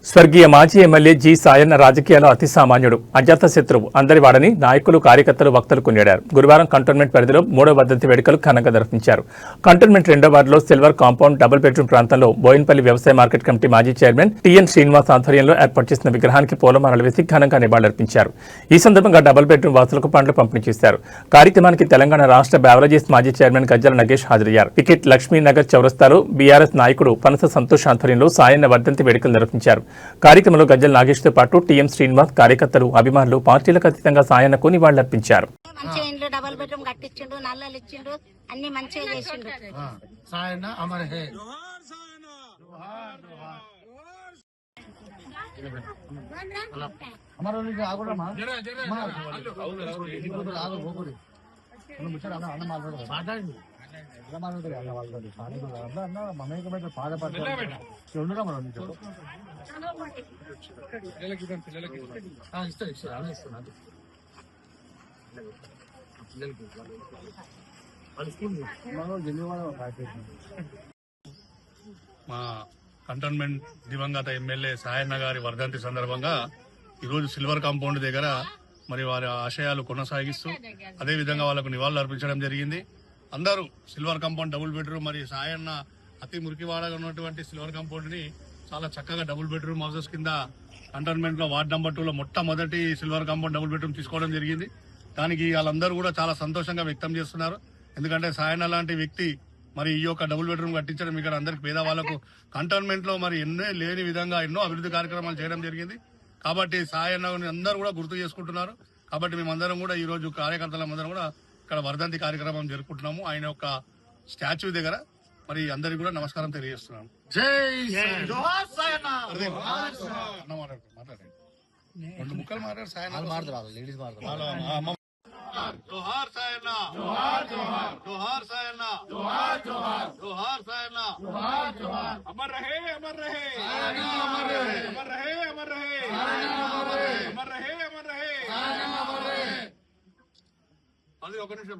స్వర్గీయ మాజీ MLA G Sayanna రాజకీయాల్లో అతి సామాన్యుడు, అజాత శత్రువు, అందరివాడని నాయకులు, కార్యకర్తలు, వక్తలు కొనియాడారు. గురువారం కంటోన్మెంట్ పరిధిలో 3వ వర్ధంతి వేడుకలు ఘనంగా నిర్వహించారు. కంటోన్మెంట్ 2వ వార్డులో సిల్వర్ కాంపౌండ్ డబుల్ బెడ్రూమ్ ప్రాంతంలో బోయిన్పల్లి వ్యవసాయ మార్కెట్ కమిటీ మాజీ చైర్మన్ టిఎన్ శ్రీనివాస్ ఆధ్వర్యంలో ఏర్పాటు చేసిన విగ్రహానికి పూలమాలలు వేసి ఘనంగా నివాళులర్పించారు. ఈ సందర్భంగా డబుల్ బెడ్రూమ్ వాసులకు పండ్లు పంపిణీ చేశారు. కార్యక్రమానికి తెలంగాణ రాష్ట్ర బెవరేజెస్ మాజీ చైర్మన్ గజ్జల నగేష్ హాజరయ్యారు. పికెట్ లక్ష్మీనగర్ చౌరస్తాలో బీఆర్ఎస్ నాయకుడు పనస సంతోష్ ఆధ్వర్యంలో సాయన్న వర్ధంతి వేడుకలు నిర్వహించారు. కార్యక్రమంలో గజ్జల నాగేష్తో పాటు టీఎం శ్రీనివాస్, కార్యకర్తలు, అభిమానులు పార్టీలకు అతీతంగా సాయన్నకు నివాళులర్పించారు. డబుల్ బెడ్రూమ్ కట్టించిండు, నల్లలు ఇచ్చిండు, అన్ని మంచిగా చేసిండు. సాయన్న అమర్ హే. మా కంటోన్మెంట్ దివంగత ఎమ్మెల్యే సాయన్న గారి వర్ధంతి సందర్భంగా ఈరోజు సిల్వర్ కాంపౌండ్ దగ్గర మరి వారి ఆశయాలు కొనసాగిస్తూ అదేవిధంగా వాళ్ళకు నివాళులు అర్పించడం జరిగింది. అందరూ సిల్వర్ కాంపౌండ్ డబుల్ బెడ్రూమ్, మరి సాయన్న అతి మురికివాడగా ఉన్నటువంటి సిల్వర్ కాంపౌండ్ ని చాలా చక్కగా డబుల్ బెడ్రూమ్ హౌసెస్ కింద కంటోన్మెంట్ లో వార్డ్ నెంబర్ 2లో మొట్టమొదటి సిల్వర్ కాంపౌండ్ డబుల్ బెడ్రూమ్ తీసుకోవడం జరిగింది. దానికి వాళ్ళందరూ కూడా చాలా సంతోషంగా వ్యక్తం చేస్తున్నారు. ఎందుకంటే సాయన్న లాంటి వ్యక్తి మరి ఈ యొక్క డబుల్ బెడ్రూమ్ కట్టించడం ఇక్కడ అందరికి పేదవాళ్లకు కంటోన్మెంట్ లో మరి ఎన్నో లేని విధంగా ఎన్నో అభివృద్ధి కార్యక్రమాలు చేయడం జరిగింది. కాబట్టి సాయన్న అందరూ కూడా గుర్తు చేసుకుంటున్నారు. కాబట్టి మేమందరం కూడా ఈ రోజు కార్యకర్తలందరం కూడా ఇక్కడ వర్ధంతి కార్యక్రమం జరుపుకుంటున్నాము. ఆయన యొక్క స్టాచ్యూ దగ్గర మరి అందరికి కూడా నమస్కారం తెలియజేస్తున్నాను. మాట్లాడండి, 2 ముక్కలు మాట్లాడు. సాయన్న లేడీస్ జోహార్ సాయన్న, జోహార్ జోహార్, జోహార్ సాయన్న, జోహార్ జోహార్, జోహార్ సాయన్న, జోహార్ జోహార్. అమర్ రహే, అమర్ రహే, అమర్ రహే, అమర్ రహే, అమర్ రహే, అమర్ రహే, అమర్ రహే, అమర్ రహే. అది ఒక నిమిషం.